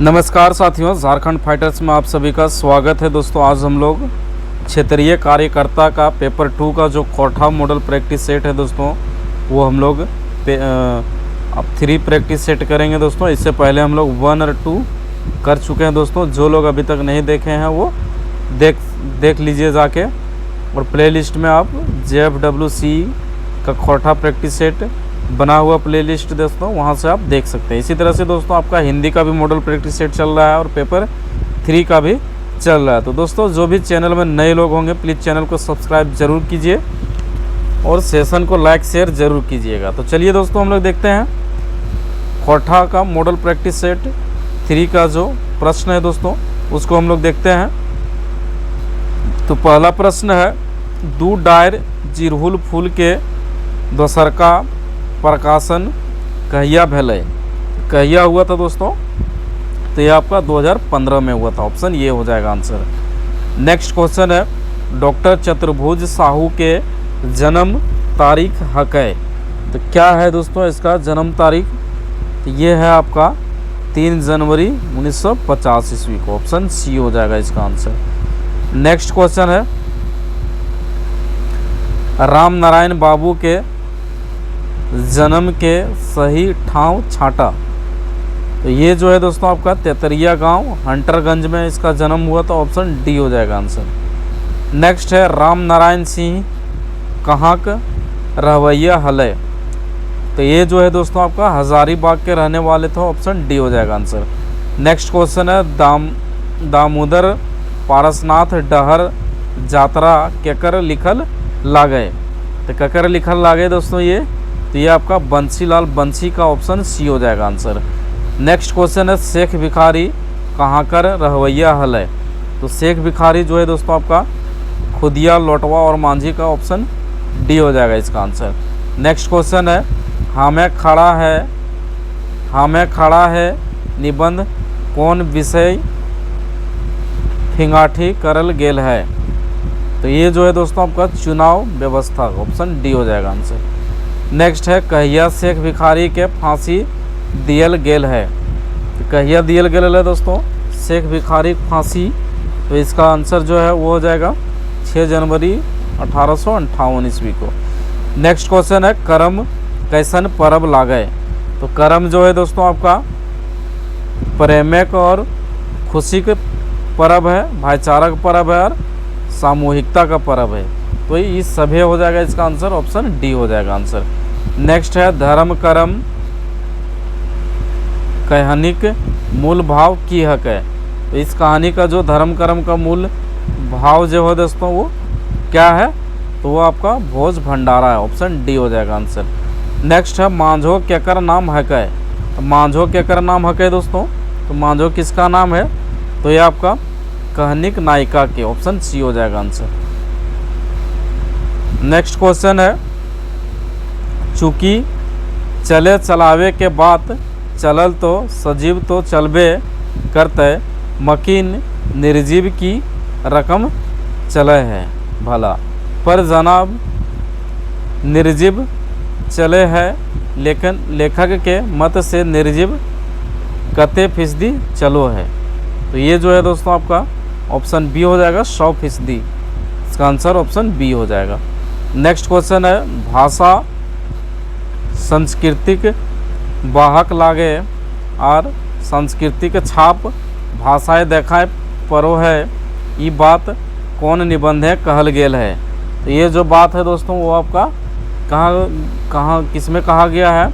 नमस्कार साथियों, झारखंड फाइटर्स में आप सभी का स्वागत है। दोस्तों आज हम लोग क्षेत्रीय कार्यकर्ता का पेपर 2 का जो कोठा मॉडल प्रैक्टिस सेट है दोस्तों, वो हम लोग अब 3 प्रैक्टिस सेट करेंगे दोस्तों। इससे पहले हम लोग 1 और 2 कर चुके हैं दोस्तों। जो लोग अभी तक नहीं देखे हैं वो देख लीजिए जाके, और प्लेलिस्ट में आप JFWC का कोठा प्रैक्टिस सेट बना हुआ प्लेलिस्ट दोस्तों, वहाँ से आप देख सकते हैं। इसी तरह से दोस्तों आपका हिंदी का भी मॉडल प्रैक्टिस सेट चल रहा है और पेपर 3 का भी चल रहा है। तो दोस्तों जो भी चैनल में नए लोग होंगे प्लीज़ चैनल को सब्सक्राइब जरूर कीजिए और सेशन को लाइक शेयर ज़रूर कीजिएगा। तो चलिए दोस्तों हम लोग देखते हैं कोठा का मॉडल प्रैक्टिस सेट 3 का जो प्रश्न है दोस्तों, उसको हम लोग देखते हैं। तो पहला प्रश्न है, दू डायर जिरहुल फूल के दोसरका प्रकाशन कहिया भेलै। कहिया हुआ था दोस्तों, तो ये आपका 2015 में हुआ था। ऑप्शन ये हो जाएगा आंसर। नेक्स्ट क्वेश्चन है, डॉक्टर चतुर्भुज साहू के जन्म तारीख हकै। तो क्या है दोस्तों इसका जन्म तारीख? तो ये है आपका 3 जनवरी 1950 ईस्वी को। ऑप्शन सी हो जाएगा इसका आंसर। नेक्स्ट क्वेश्चन है, राम नारायण बाबू के जन्म के सही ठाव छाटा। तो ये जो है दोस्तों आपका तेतरिया गांव हंटरगंज में इसका जन्म हुआ, तो ऑप्शन डी हो जाएगा आंसर। नेक्स्ट है, राम नारायण सिंह कहाँ का रहवैया हलै। तो ये जो है दोस्तों आपका हजारीबाग के रहने वाले थे। ऑप्शन डी हो जाएगा आंसर। नेक्स्ट क्वेश्चन है, दामोदर पारसनाथ डहर जात्रा केकर लिखल लागे। तो केकर लिखल लागे दोस्तों तो ये आपका बंसीलाल बंसी का। ऑप्शन सी हो जाएगा आंसर। नेक्स्ट क्वेश्चन है, शेख भिखारी कहाँ कर रहवैया हलै। तो शेख भिखारी जो है दोस्तों आपका खुदिया लोटवा और मांझी का। ऑप्शन डी हो जाएगा इसका आंसर। नेक्स्ट क्वेश्चन है, हमें खड़ा है निबंध कौन विषय फिंगाठी करल गेल है। तो ये जो है दोस्तों आपका चुनाव व्यवस्था। ऑप्शन डी हो जाएगा आंसर। नेक्स्ट है, कहिया शेख भिखारी के फांसी दियल गेल है। तो कहिया दियल गेल है दोस्तों शेख भिखारी फांसी। तो इसका आंसर जो है वो हो जाएगा 6 जनवरी 1858 ईस्वी को। नेक्स्ट क्वेश्चन है, करम कैसन परब लागे। तो करम जो है दोस्तों आपका प्रेमक और खुशी के परब है, भाईचारा का परब है और सामूहिकता का परब है। तो ये सभी हो जाएगा इसका आंसर। ऑप्शन डी हो जाएगा आंसर। नेक्स्ट है, धर्म कर्म कहानिक मूल भाव की हक है। तो इस कहानी का जो धर्म कर्म का मूल भाव जो है दोस्तों वो क्या है? तो वो आपका भोज भंडारा है। ऑप्शन डी हो जाएगा आंसर। नेक्स्ट है, मांझो केकर नाम हक है। तो मांझो केकर नाम हक है दोस्तों। तो मांझो किसका नाम है? तो ये आपका कहानिक नायिका के। ऑप्शन सी हो जाएगा आंसर। नेक्स्ट क्वेश्चन है, चूँकि चले चलावे के बात चलल तो सजीव तो चलबे करते, मकीन निर्जीव की रकम चले है भला। पर जनाब निर्जीव चले है, लेकिन लेखक के मत से निर्जीव कते फीसदी चलो है। तो ये जो है दोस्तों आपका ऑप्शन बी हो जाएगा 100%। इसका आंसर ऑप्शन बी हो जाएगा। नेक्स्ट क्वेश्चन है, भाषा सांस्कृतिक वाहक लागे और सांस्कृतिक छाप भाषाएं देखाए परो है, ये बात कौन निबंधे कहल गेल है। तो ये जो बात है दोस्तों वो आपका कहाँ किस में कहा गया है?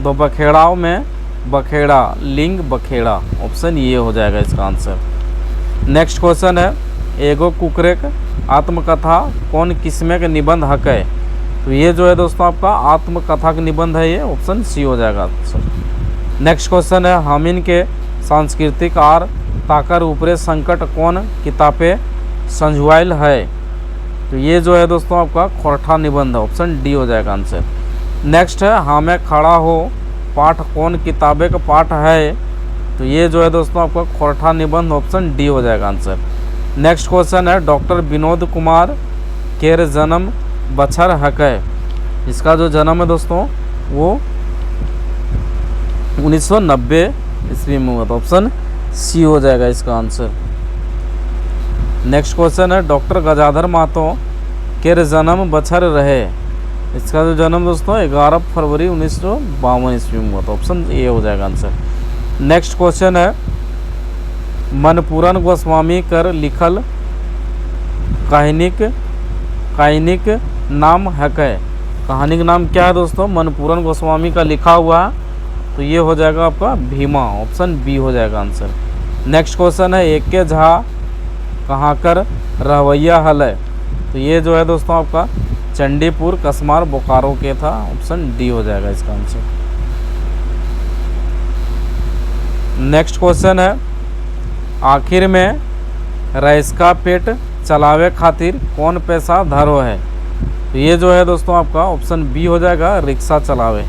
दो बखेड़ाओं में बखेड़ा, लिंग बखेड़ा। ऑप्शन ये हो जाएगा इसका आंसर। नेक्स्ट क्वेश्चन है, एगो कुकरे आत्मकथा कौन किस्में के निबंध हक है। तो ये जो है दोस्तों आपका आत्मकथा का निबंध है ये। ऑप्शन सी हो जाएगा आंसर। नेक्स्ट क्वेश्चन है, हमिन के सांस्कृतिक आर ताकर ऊपरे संकट कौन किताबे संजुआल है। तो ये जो है दोस्तों आपका कोठा निबंध है। ऑप्शन डी हो जाएगा आंसर। नेक्स्ट है, हमें खड़ा हो पाठ कौन किताबे का पाठ है। तो ये जो है दोस्तों आपका कोठा निबंध। ऑप्शन डी हो जाएगा आंसर। नेक्स्ट क्वेश्चन है, डॉक्टर विनोद कुमार केर जन्म बछर हक है। इसका जो जन्म है दोस्तों वो 1990 ईस्वी में हुआ था। ऑप्शन सी हो जाएगा इसका आंसर। नेक्स्ट क्वेश्चन है डॉक्टर गजाधर महतो के जन्म बछर रहे। इसका जो जन्म दोस्तों 11 फरवरी 1952 ईस्वी में हुआ था। ऑप्शन ए हो जाएगा आंसर। नेक्स्ट क्वेश्चन है मनपूरन गोस्वामी कर लिखल काहिनिक नाम है कै। कहानी का नाम क्या है दोस्तों? मनपूरन गोस्वामी का लिखा हुआ है, तो ये हो जाएगा आपका भीमा। ऑप्शन बी हो जाएगा आंसर। नेक्स्ट क्वेश्चन है एक के झा कहाँ कर रहवैया हल है। तो ये जो है दोस्तों आपका चंडीपुर कसमार बोकारो के था। ऑप्शन डी हो जाएगा इसका आंसर। नेक्स्ट क्वेश्चन है आखिर में रईस का पेट चलावे खातिर कौन पैसा धरो है। तो ये जो है दोस्तों आपका ऑप्शन बी हो जाएगा रिक्शा चलावे।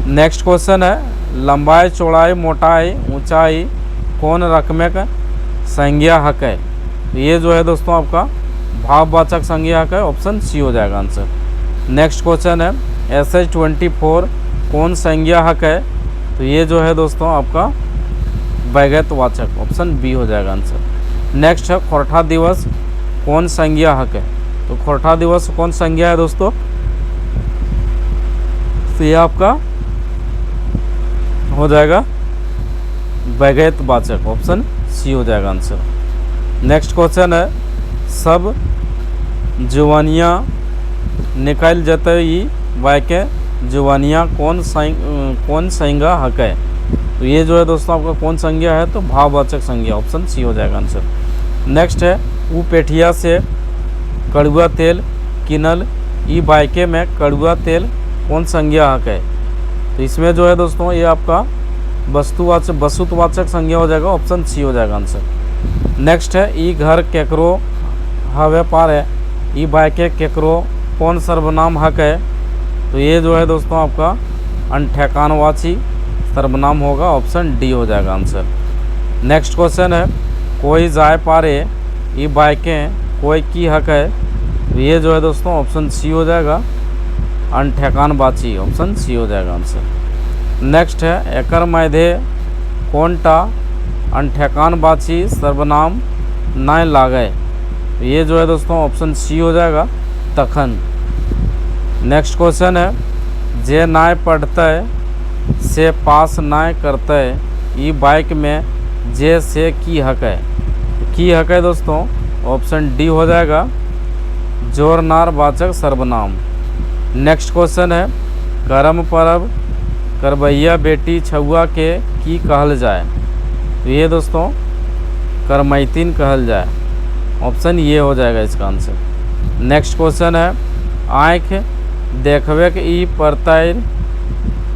नेक्स्ट क्वेश्चन है लंबाई चौड़ाई मोटाई ऊंचाई कौन रकमे का संज्ञा हक है। तो ये जो है दोस्तों आपका भाववाचक संज्ञा हक है। ऑप्शन सी हो जाएगा आंसर। नेक्स्ट क्वेश्चन है SH24 कौन संज्ञा हक है। तो ये जो है दोस्तों आपका वैगतवाचक। ऑप्शन बी हो जाएगा आंसर। नेक्स्ट है खोरठा दिवस कौन संज्ञा हक है। तो खोरठा दिवस कौन संज्ञा है दोस्तों? तो ये आपका हो जाएगा वैगतवाचक। ऑप्शन सी हो जाएगा आंसर। नेक्स्ट क्वेश्चन है सब जुवानियाँ निकल जते ई वाक्य जुवानियाँ कौन संज्ञा हक है। तो ये जो है दोस्तों आपका कौन संज्ञा है? तो भाववाचक संज्ञा। ऑप्शन सी हो जाएगा आंसर। नेक्स्ट है ऊ पेठिया से कड़ुआ तेल किनल ई बाइके में कड़ुआ तेल कौन संज्ञा हक है। तो इसमें जो है दोस्तों ये आपका वस्तुवाचक संज्ञा हो जाएगा। ऑप्शन सी हो जाएगा आंसर। नेक्स्ट है ई घर केकरो हवे पार है ई बाइके केकरो कौन सर्वनाम हक है। तो ये जो है दोस्तों आपका अनठेकानवाची सर्वनाम होगा। ऑप्शन डी हो जाएगा आंसर। नेक्स्ट क्वेश्चन है कोई जाए पारे ये बाइकें कोई की हक है। तो ये जो है दोस्तों ऑप्शन सी हो जाएगा अनठेकानवाची। ऑप्शन सी हो जाएगा आंसर। नेक्स्ट है एकर मैधे कौनटा अनठेकानवाची सर्वनाम न लागे। तो ये जो है दोस्तों ऑप्शन सी हो जाएगा तखन। नेक्स्ट क्वेश्चन है जे नाय पढ़ते से पास नाय करते ई बाइक में जे से की हक है। की हक है दोस्तों ऑप्शन डी हो जाएगा जोरनार वाचक सर्वनाम। नेक्स्ट क्वेश्चन है करम परब करबैया बेटी छुआ के की कहल जाए। तो ये दोस्तों करमैतिन कहल जाए। ऑप्शन ये हो जाएगा इसका आंसर। नेक्स्ट क्वेश्चन है आँख देखवे के ई परतैर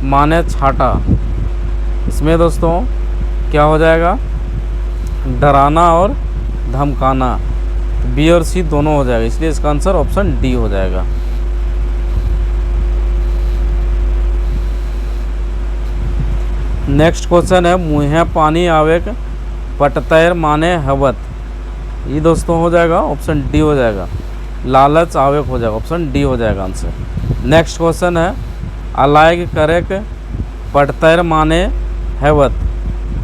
माने छाटा। इसमें दोस्तों क्या हो जाएगा डराना और धमकाना। बी और सी दोनों हो जाएगा, इसलिए इसका आंसर ऑप्शन डी हो जाएगा। नेक्स्ट क्वेश्चन है मुँहे पानी आवे पटतैर माने हवत। ये दोस्तों हो जाएगा ऑप्शन डी हो जाएगा लालच आवेक हो जाएगा। ऑप्शन डी हो जाएगा आंसर। नेक्स्ट क्वेश्चन है अलाइग करेक पटतैर माने हैवत।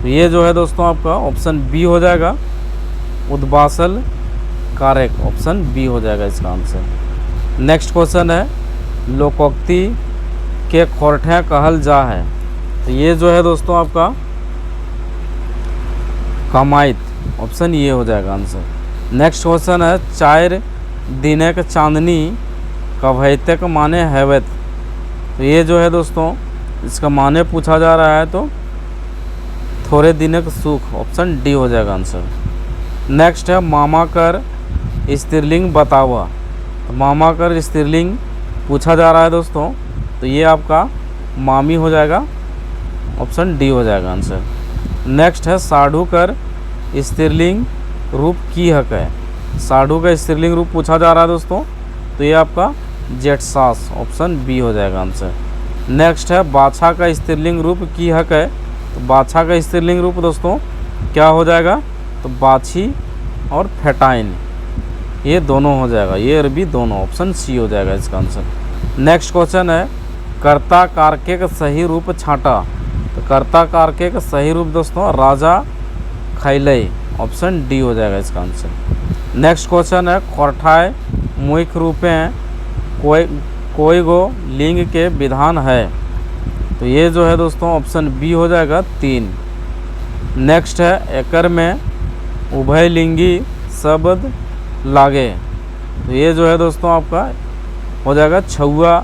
तो ये जो है दोस्तों आपका ऑप्शन बी हो जाएगा उद्बासल कारक। ऑप्शन बी हो जाएगा इसका आंसर। नेक्स्ट क्वेश्चन है लोकोक्ति के खोरठे कहल जा है। तो ये जो है दोस्तों आपका कमाइत। ऑप्शन ये हो जाएगा आंसर। नेक्स्ट क्वेश्चन है चार दिनक चांदनी कभैतक माने हैवत। तो ये जो है दोस्तों इसका माने पूछा जा रहा है तो थोड़े दिनक सुख। ऑप्शन डी हो जाएगा आंसर। नेक्स्ट है मामा कर स्त्रीलिंग बतावा। तो मामा कर स्त्रीलिंग पूछा जा रहा है दोस्तों, तो ये आपका मामी हो जाएगा। ऑप्शन डी हो जाएगा आंसर। नेक्स्ट है साढ़ू कर स्त्रीलिंग रूप की हक है। साढ़ू का स्त्रीलिंग रूप पूछा जा रहा है दोस्तों, तो ये आपका जेठसास। ऑप्शन बी हो जाएगा आंसर। नेक्स्ट है बाछा का स्त्रीलिंग रूप की हक है। तो बाछा का स्त्रीलिंग रूप दोस्तों क्या हो जाएगा, तो बाछी और फेटाइन, ये दोनों हो जाएगा, ये और भी दोनों। ऑप्शन सी हो जाएगा इसका आंसर। नेक्स्ट क्वेश्चन है कर्ता कारके का सही रूप छाटा। तो कर्ता कारके का सही रूप दोस्तों राजा खैलई, ऑप्शन डी हो जाएगा इसका आंसर। नेक्स्ट क्वेश्चन है खोरठाय मुख्य रूपें कोई गो लिंग के विधान है, तो ये जो है दोस्तों ऑप्शन बी हो जाएगा 3। नेक्स्ट है एकर में उभयलिंगी शब्द लागे, तो ये जो है दोस्तों आपका हो जाएगा छुआ,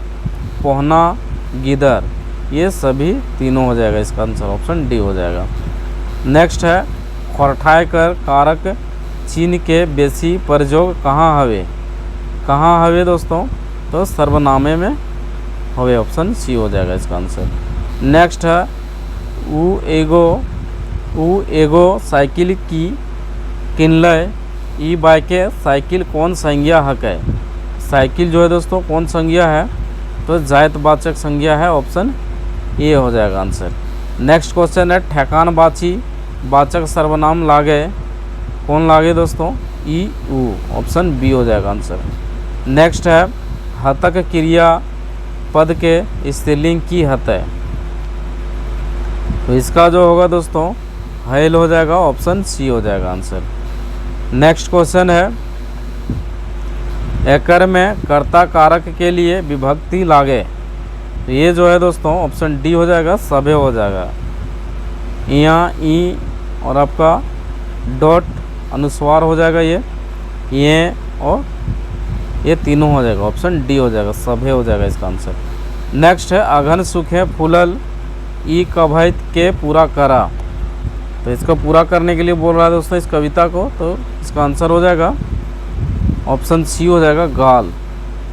पोहना, गिदर, ये सभी तीनों हो जाएगा इसका आंसर, ऑप्शन डी हो जाएगा। नेक्स्ट है खोरठाय कर कारक चिन्ह के बेसी प्रयोग कहाँ हवे, कहाँ हवे दोस्तों, तो सर्वनामे में हवे, ऑप्शन सी हो जाएगा इसका आंसर। नेक्स्ट है उ एगो साइकिल की किनलय, ई बाइके साइकिल कौन संज्ञा हकै, साइकिल जो है दोस्तों कौन संज्ञा है, तो जायतवाचक संज्ञा है, ऑप्शन ए हो जाएगा आंसर। नेक्स्ट क्वेश्चन है ठेकान बाची वाचक सर्वनाम लागे, कौन लागे दोस्तों, ई उ, ऑप्शन बी हो जाएगा आंसर। नेक्स्ट है हतक क्रिया पद के स्त्रीलिंग की हतै, तो इसका जो होगा दोस्तों हैल हो जाएगा, ऑप्शन सी हो जाएगा आंसर। नेक्स्ट क्वेश्चन है एकर में कर्ता कारक के लिए विभक्ति लागे, तो ये जो है दोस्तों ऑप्शन डी हो जाएगा, सभे हो जाएगा। यहाँ ई और आपका डॉट अनुस्वार हो जाएगा, ये और ये तीनों हो जाएगा, ऑप्शन डी हो जाएगा, सभे हो जाएगा इसका आंसर। नेक्स्ट है अघन सुखे फूलल ई कवैत के पूरा करा, तो इसको पूरा करने के लिए बोल रहा है दोस्तों इस कविता को, तो इसका आंसर हो जाएगा ऑप्शन सी हो जाएगा गाल,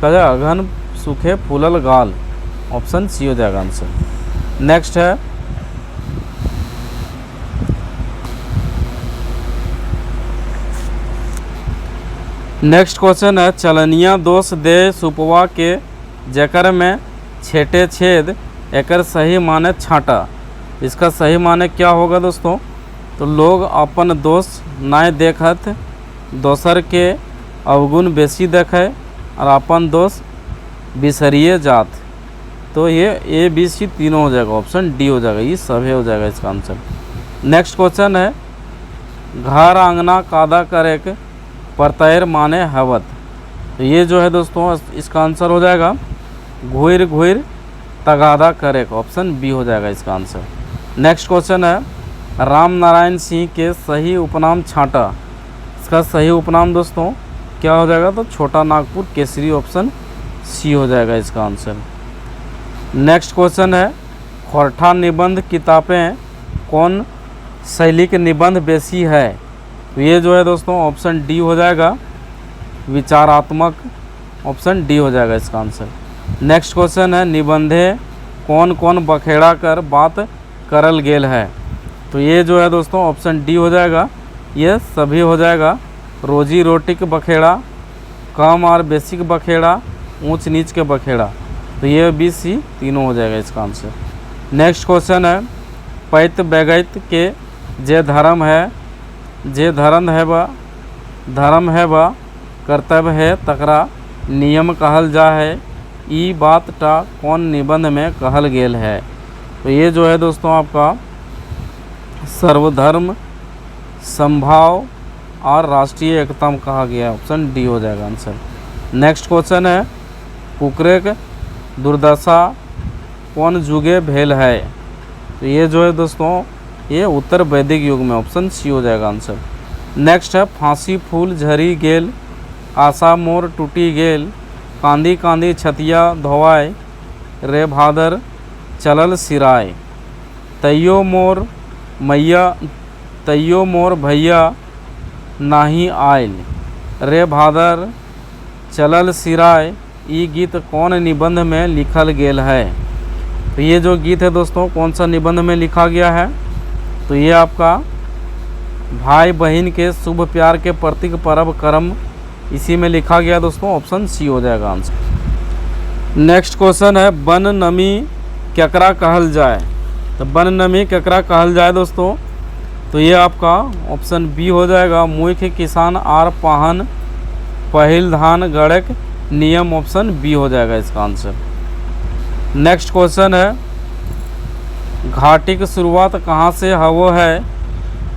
कहा अघन सूखे फूलल गाल, ऑप्शन सी हो जाएगा आंसर। नेक्स्ट है नेक्स्ट क्वेश्चन है चलनिया दोष दे सुपवा के जकर में छेटे छेद एकर सही माने छाटा, इसका सही माने क्या होगा दोस्तों, तो लोग अपन दोष नाय देखत दोसर के अवगुण बेसी देखे और अपन दोष बिसरिए जात, तो ये ए बी सी तीनों हो जाएगा, ऑप्शन डी हो जाएगा, ये सभी हो जाएगा इसका आंसर। नेक्स्ट क्वेश्चन है घर आंगना कादा करेक परतैर माने हवत, तो ये जो है दोस्तों इसका आंसर हो जाएगा घुर घुर तगादा करेक, ऑप्शन बी हो जाएगा इसका आंसर। नेक्स्ट क्वेश्चन है राम नारायण सिंह के सही उपनाम छाटा, इसका सही उपनाम दोस्तों क्या हो जाएगा, तो छोटा नागपुर केसरी, ऑप्शन सी हो जाएगा इसका आंसर। नेक्स्ट क्वेश्चन है खोरठा निबंध किताबें कौन शैली के निबंध बेसी है, तो ये जो है दोस्तों ऑप्शन डी हो जाएगा विचारात्मक, ऑप्शन डी हो जाएगा इसका आंसर। नेक्स्ट क्वेश्चन है निबंधे कौन कौन बखेड़ा कर बात करल गेल है, तो ये जो है दोस्तों ऑप्शन डी हो जाएगा, ये सभी हो जाएगा रोजी रोटी के बखेड़ा, कम और बेसिक बखेड़ा, ऊंच नीच के बखेड़ा, तो ये बी सी तीनों हो जाएगा इसका आंसर। नेक्स्ट क्वेश्चन है पैत बैगैत के जे धर्म है बा कर्तव्य है तकरा नियम कहल जा है, ई बात टा कौन निबंध में कहल गेल है, तो ये जो है दोस्तों आपका सर्वधर्म संभाव और राष्ट्रीय एकता में कहा गया, ऑप्शन डी हो जाएगा आंसर। नेक्स्ट क्वेश्चन है कुकरेक दुर्दशा कौन जुगे भेल है, तो ये जो है दोस्तों ये उत्तर वैदिक युग में, ऑप्शन सी हो जाएगा आंसर। नेक्स्ट है फांसी फूल झरी गेल आशा मोर टूटी गेल कांदी कांदी छतिया धोवाय रे भादर चलल सिराय, तैयो मोर भैया नाही आयल रे भादर चलल सिराय, ये गीत कौन निबंध में लिखल गेल है, तो ये जो गीत है दोस्तों कौन सा निबंध में लिखा गया है, तो ये आपका भाई बहन के शुभ प्यार के प्रतीक पर्व कर्म इसी में लिखा गया दोस्तों, ऑप्शन सी हो जाएगा आंसर। नेक्स्ट क्वेश्चन है वन नमी केकरा कहल जाए, तो वन नमी केकरा कहल जाए दोस्तों, तो ये आपका ऑप्शन बी हो जाएगा मुख्य किसान आर पाहन पहिल धान गड़क नियम, ऑप्शन बी हो जाएगा इसका आंसर। नेक्स्ट क्वेश्चन है घाटी की शुरुआत कहाँ से हवो है?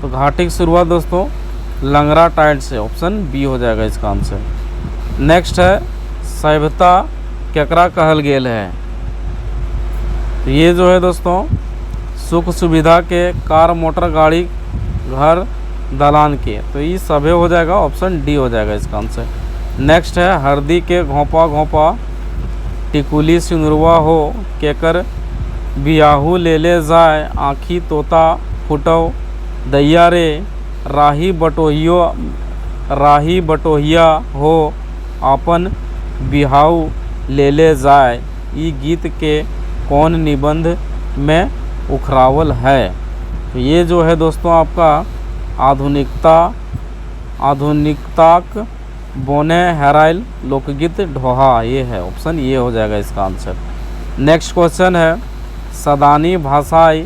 तो घाटी की शुरुआत दोस्तों लंगरा टाइड से, ऑप्शन बी हो जाएगा इसका आंसर। नेक्स्ट है सभ्यता केकरा कहल गेल है? तो ये जो है दोस्तों सुख सुविधा के, कार मोटर गाड़ी घर दलान के, तो ये सभे हो जाएगा, ऑप्शन डी हो जाएगा इसका आंसर। नेक्स्ट है हरदी के घोंपा घोंपा टिकुली सिंदुरवा हो, केकर बियाहू ले ले जाए, आँखी तोता फुटो दैया रे, राही बटोहिया हो, आपन बिहाऊ ले ले जाए, ई गीत के कौन निबंध में उखरावल है? तो ये जो है दोस्तों आपका आधुनिकताक बोने हेराइल लोकगीत ढोहा, ये है ऑप्शन ये हो जाएगा इसका आंसर। नेक्स्ट क्वेश्चन है सदानी भाषाएं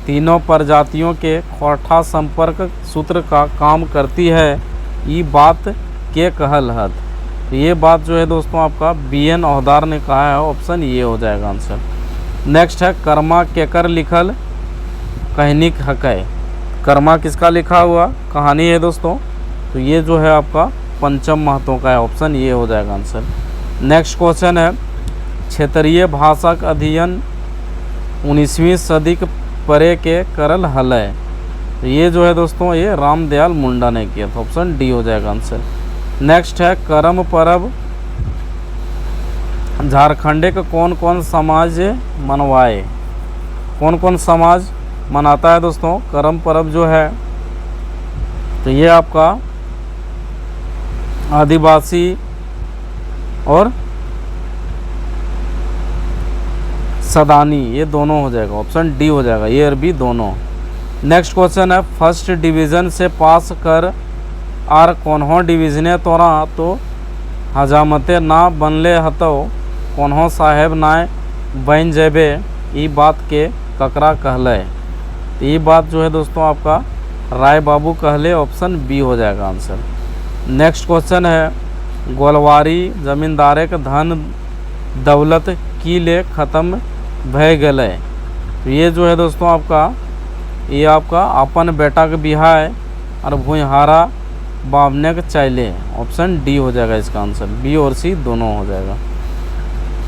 तीनों प्रजातियों के खोरठा संपर्क सूत्र का काम करती है, ये बात के कहल हत? तो ये बात जो है दोस्तों आपका BN ओहदार ने कहा है, ऑप्शन ये हो जाएगा आंसर। नेक्स्ट है कर्मा केकर लिखल कहनिक हकै? कर्मा किसका लिखा हुआ कहानी है दोस्तों? तो ये जो है आपका पंचम महतो का है, ऑप्शन ये हो जाएगा आंसर। नेक्स्ट क्वेश्चन है क्षेत्रीय भाषा का अध्ययन 19वीं सदी के परे के करल हलय? तो ये जो है दोस्तों ये रामदयाल मुंडा ने किया था, ऑप्शन डी हो जाएगा आंसर। नेक्स्ट है करम परब झारखंडे का कौन कौन समाज मनवाए? कौन कौन समाज मनाता है दोस्तों करम परब जो है? तो ये आपका आदिवासी और सदानी, ये दोनों हो जाएगा, ऑप्शन डी हो जाएगा, ये अरबी दोनों। नेक्स्ट क्वेश्चन है फर्स्ट डिवीज़न से पास कर आर कौनहो डिवीजने तोरा तो हजामते ना बनले हतो, कौनहो साहेब नाय बन जेबे, ई बात के ककरा कहले? तो ये बात जो है दोस्तों आपका राय बाबू कहले, ऑप्शन बी हो जाएगा आंसर। नेक्स्ट क्वेश्चन है गोलवारी जमींदारे के धन दौलत की ले ख़त्म भय गए? तो ये जो है दोस्तों आपका ये आपका अपन बेटा के बिहार है और भूहारा बाबने के चाइले, ऑप्शन डी हो जाएगा इसका आंसर, बी और सी दोनों हो जाएगा।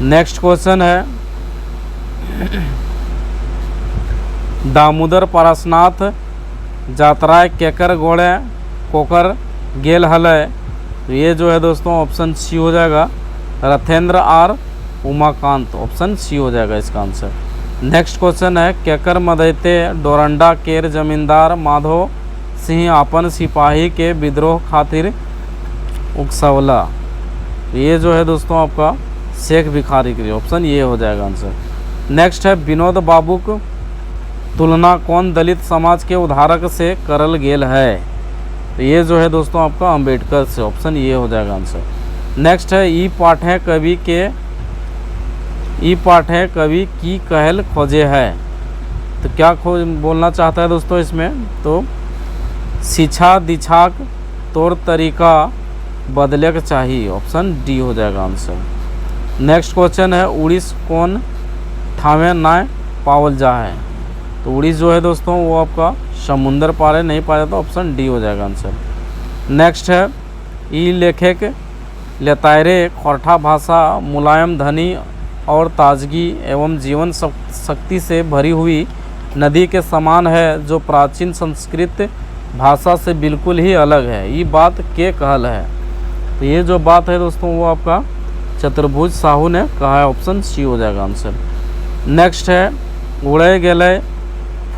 नेक्स्ट क्वेश्चन है दामोदर पारसनाथ यात्राएं केकर गोड़े कोकर गेल हलय? तो ये जो है दोस्तों ऑप्शन सी हो जाएगा, रथेंद्र आर उमाकांत, ऑप्शन सी हो जाएगा इसका आंसर। नेक्स्ट क्वेश्चन है केकर मदैते डोरंडा केर जमींदार माधो सिंह अपन सिपाही के विद्रोह खातिर उकसवला? तो ये जो है दोस्तों आपका शेख भिखारी के लिए, ऑप्शन ये हो जाएगा आंसर। नेक्स्ट है विनोद बाबू को तुलना कौन दलित समाज के उद्धारक से करल गेल है? तो ये जो है दोस्तों आपका अंबेडकर से, ऑप्शन ये हो जाएगा आंसर। नेक्स्ट है ई पाठे कवि की कहल खोजे है? तो क्या बोलना चाहता है दोस्तों इसमें? तो शिक्षा दीक्षाक तौर तरीका बदले के चाहिए, ऑप्शन डी हो जाएगा आंसर। नेक्स्ट क्वेश्चन है उड़ीस कौन ठावे ना पावल जा है? तो उड़ीस जो है दोस्तों वो आपका समुंदर पारे नहीं पाया जाता, ऑप्शन डी हो जाएगा आंसर। नेक्स्ट है ई लेखक लेतायरे खोरठा भाषा मुलायम धनी और ताजगी एवं जीवन शक्ति से भरी हुई नदी के समान है, जो प्राचीन संस्कृत भाषा से बिल्कुल ही अलग है, ये बात के कहल है? तो ये जो बात है दोस्तों वो आपका चतुर्भुज साहू ने कहा है, ऑप्शन सी हो जाएगा आंसर। नेक्स्ट है उड़े गेले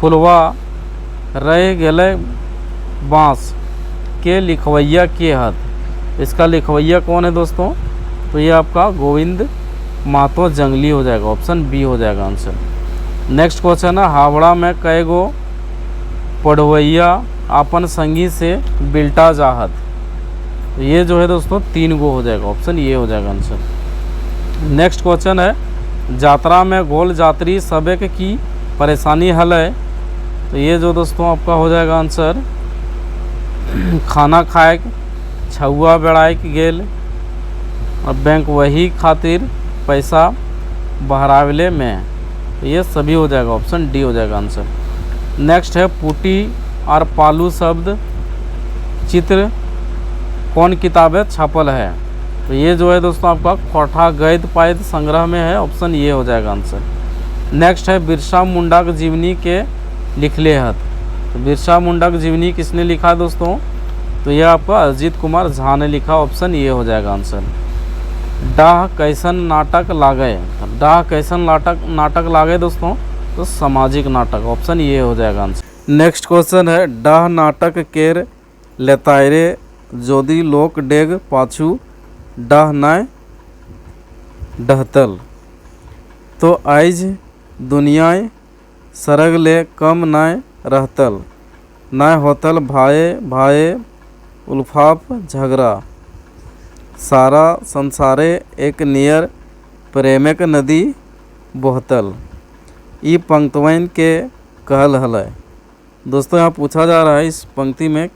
फुलवा रह गेले बाँस के लिखवैया के हत? इसका लिखवैया कौन है दोस्तों? तो ये आपका गोविंद महतो जंगली हो जाएगा, ऑप्शन बी हो जाएगा आंसर। नेक्स्ट क्वेश्चन है हावड़ा में कई गो पढ़वैया अपन संगी से बिल्टा जाहत? तो ये जो है दोस्तों 3 गो हो जाएगा, ऑप्शन ये हो जाएगा आंसर। नेक्स्ट क्वेश्चन है यात्रा में गोल यात्री सबक की परेशानी हल है? तो ये जो दोस्तों आपका हो जाएगा आंसर खाना खाए छुआ बेड़ाए गेल और बैंक वही खातिर पैसा बहरावले में, तो ये सभी हो जाएगा, ऑप्शन डी हो जाएगा आंसर। नेक्स्ट है पुटी और पालू शब्द चित्र कौन किताबें छापल है? तो ये जो है दोस्तों आपका कोठा गैद पायद संग्रह में है, ऑप्शन ये हो जाएगा आंसर। नेक्स्ट है बिरसा मुंडा के जीवनी के लिखले हत। तो बिरसा मुंडा की जीवनी किसने लिखा है दोस्तों? तो ये आपका अजीत कुमार झा ने लिखा, ऑप्शन ये हो जाएगा आंसर। डाह कैसन नाटक लागे? डाह कैसन नाटक लागे दोस्तों? तो सामाजिक नाटक, ऑप्शन ये हो जाएगा आंसर। नेक्स्ट क्वेश्चन है डाह नाटक केर लेतायरे जोदी लोक डेग पाछू डाह नाय डहतल। तो आइज दुनियाय सरग ले कम नाय रहतल, नाय होतल भाए भाए उल्फाफ झगड़ा, सारा संसारे एक नियर प्रेमक नदी बोहतल। ई पंक्तिवन के कहल हल। दोस्तों यहाँ पूछा जा रहा है इस पंक्ति में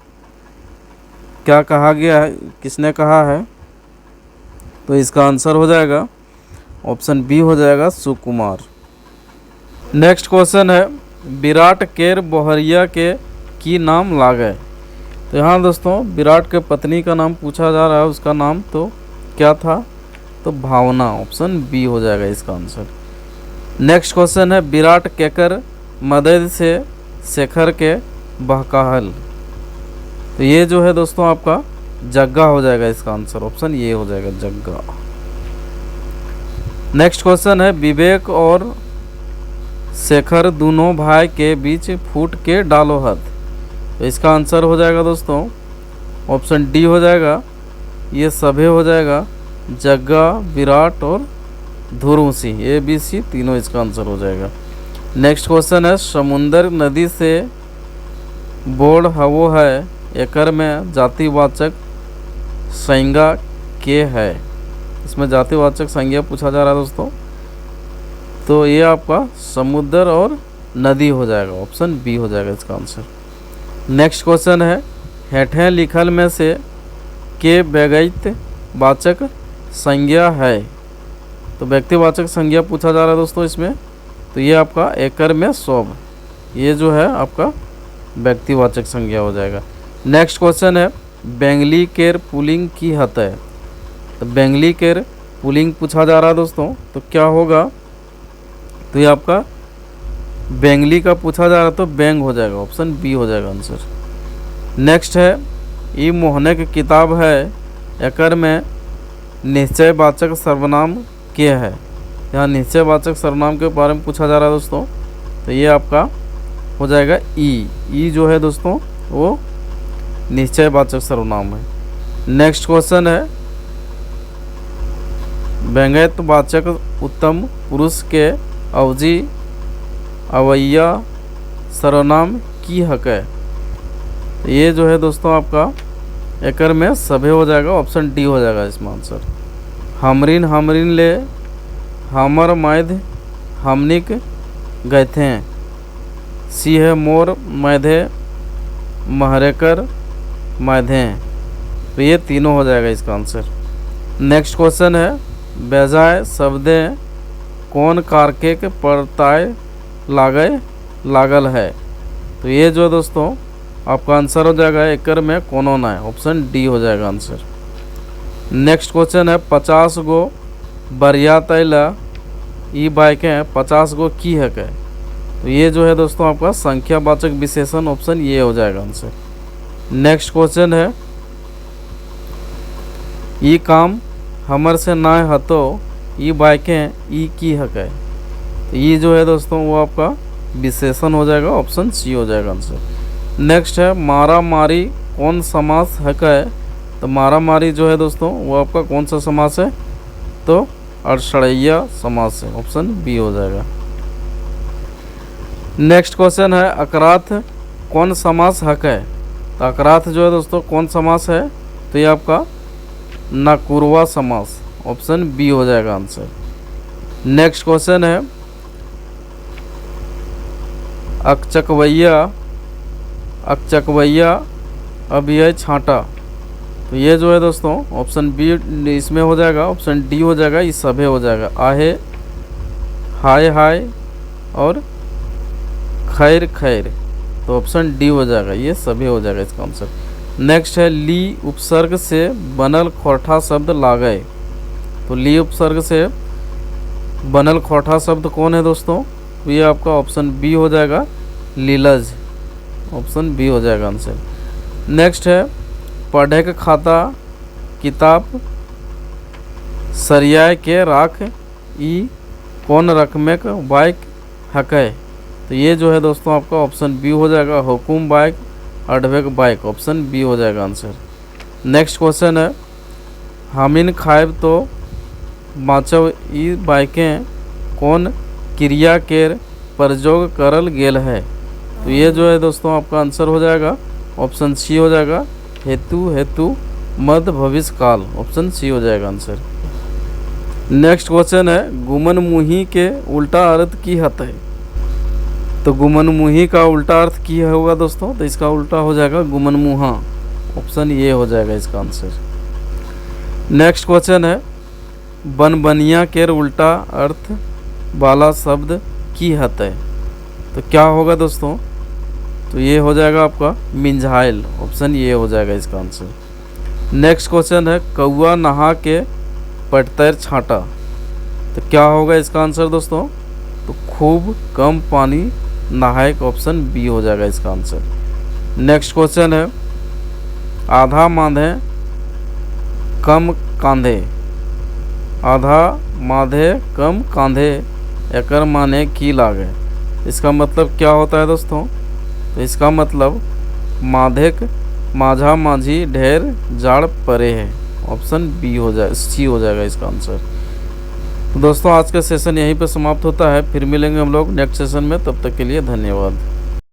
क्या कहा गया है, किसने कहा है? तो इसका आंसर हो जाएगा ऑप्शन बी हो जाएगा सुकुमार। नेक्स्ट क्वेश्चन है विराट केर बोहरिया के की नाम लागे? तो यहाँ दोस्तों विराट के पत्नी का नाम पूछा जा रहा है, उसका नाम तो क्या था? तो भावना, ऑप्शन बी हो जाएगा इसका आंसर। नेक्स्ट क्वेश्चन है विराट केकर मदद से शेखर के बहकाहल। तो ये जो है दोस्तों आपका जग्गा हो जाएगा इसका आंसर, ऑप्शन ये हो जाएगा जग्गा। नेक्स्ट क्वेश्चन है विवेक और शेखर दोनों भाई के बीच फूट के डालो हथ। तो इसका आंसर हो जाएगा दोस्तों ऑप्शन डी हो जाएगा, ये सभे हो जाएगा, जग्गा, विराट और धुरुसी, ए बी सी तीनों इसका आंसर हो जाएगा। नेक्स्ट क्वेश्चन है समुंदर नदी से बोर्ड हवो है एकर में जातिवाचक संज्ञा के है? इसमें जातिवाचक संज्ञा पूछा जा रहा है दोस्तों, तो ये आपका समुद्र और नदी हो जाएगा, ऑप्शन बी हो जाएगा इसका आंसर। नेक्स्ट क्वेश्चन है हेठे लिखल में से के व्यक्ति वाचक संज्ञा है? तो व्यक्तिवाचक संज्ञा पूछा जा रहा है दोस्तों इसमें, तो ये आपका एकर में सब, ये जो है आपका व्यक्तिवाचक संज्ञा हो जाएगा। नेक्स्ट क्वेश्चन है बेंगली केर पुलिंग की हत है? तो बेंगली केर पुलिंग पूछा जा रहा है दोस्तों, तो क्या होगा? तो ये आपका बेंगली का पूछा जा रहा तो बैंग हो जाएगा, ऑप्शन बी हो जाएगा आंसर। नेक्स्ट है ई मोहने की किताब है एकर में निश्चयवाचक सर्वनाम के है? यहाँ निश्चयवाचक सर्वनाम के बारे में पूछा जा रहा है दोस्तों, तो ये आपका हो जाएगा ई जो है दोस्तों वो निश्चयवाचक सर्वनाम है। नेक्स्ट क्वेश्चन है व्यंग्यवाचक उत्तम पुरुष के अवजी अवैया सर्वनाम की हक है? ये जो है दोस्तों आपका एकर में सभे हो जाएगा, ऑप्शन डी हो जाएगा इसमें आंसर। हमरिन हमरिन ले हमर मैध हमनिक गए थे, सी है मोर मैधे महरेकर मैधे, तो ये तीनों हो जाएगा इसका आंसर। नेक्स्ट क्वेश्चन है बेजाय शब्दे कौन कारके के परताय लागल है? तो ये जो दोस्तों आपका आंसर हो जाएगा एकर में कोनो ना है, ऑप्शन डी हो जाएगा आंसर। नेक्स्ट क्वेश्चन है 50 गो बरिया तैला ई बाइकें 50 गो की है के? तो ये जो है दोस्तों आपका संख्यावाचक विशेषण, ऑप्शन ये हो जाएगा आंसर। नेक्स्ट क्वेश्चन है ई काम हमर से ना हतो ई बाइकें ई की है के? तो ये जो है दोस्तों वो आपका विशेषण हो जाएगा, ऑप्शन सी हो जाएगा आंसर। नेक्स्ट है मारा मारी कौन समास है के? तो मारा मारी जो है दोस्तों वो आपका कौन सा समास है? तो अड़सड़ैया समास है, ऑप्शन बी हो जाएगा। नेक्स्ट क्वेश्चन है अकराथ कौन समास हक है? तो अकराथ जो है दोस्तों कौन समास है? तो ये आपका नकुरवा समास, ऑप्शन बी हो जाएगा आंसर। नेक्स्ट क्वेश्चन है अकचकवैया अभिय छांटा, तो ये जो है दोस्तों ऑप्शन बी इसमें हो जाएगा, ऑप्शन डी हो जाएगा, ये सभे हो जाएगा। आहे हाय हाय और खैर खैर, तो ऑप्शन डी हो जाएगा, ये सभी हो जाएगा इसका आंसर। नेक्स्ट है ली उपसर्ग से बनल खोटा शब्द लागय। तो ली उपसर्ग से बनल खोटा शब्द कौन है दोस्तों? तो ये आपका ऑप्शन बी हो जाएगा, लीलज। ऑप्शन बी हो जाएगा आंसर। नेक्स्ट है पढ़े के खाता किताब सरियाए के राख ई कौन रकमे का बाइक हकै। तो ये जो है दोस्तों आपका ऑप्शन बी हो जाएगा, हुकुम बाइक अडवेक बाइक। ऑप्शन बी हो जाएगा आंसर। नेक्स्ट क्वेश्चन है हामिन खायब तो बाँचव ई बाइकें कौन क्रिया के प्रयोग करल गेल है। तो ये जो है दोस्तों आपका आंसर हो जाएगा, ऑप्शन सी हो जाएगा, हेतु हेतु मध्य भविष्य काल। ऑप्शन सी हो जाएगा आंसर। नेक्स्ट क्वेश्चन है गुमन मुही के उल्टा अर्थ की हतै। तो गुमन मुही का उल्टा अर्थ की होगा दोस्तों? तो इसका उल्टा हो जाएगा गुमन मुहा। ऑप्शन ये हो जाएगा इसका आंसर। नेक्स्ट क्वेश्चन है बनबनिया के उल्टा अर्थ वाला शब्द की हतै। तो क्या होगा दोस्तों? तो ये हो जाएगा आपका मिंझाइल। ऑप्शन ये हो जाएगा इसका आंसर। नेक्स्ट क्वेश्चन है कौआ नहा के पटतैर छाटा। तो क्या होगा इसका आंसर दोस्तों? तो खूब कम पानी नहाए का ऑप्शन बी हो जाएगा इसका आंसर। नेक्स्ट क्वेश्चन है आधा माधे कम कांधे। आधा माधे कम कांधे एकर माने की लागे। इसका मतलब क्या होता है दोस्तों? तो इसका मतलब माधेक माझा माझी ढेर जाड़ परे है। ऑप्शन बी हो जाए, सी हो जाएगा इसका आंसर। तो दोस्तों आज का सेशन यहीं पर समाप्त होता है, फिर मिलेंगे हम लोग नेक्स्ट सेशन में, तब तक के लिए धन्यवाद।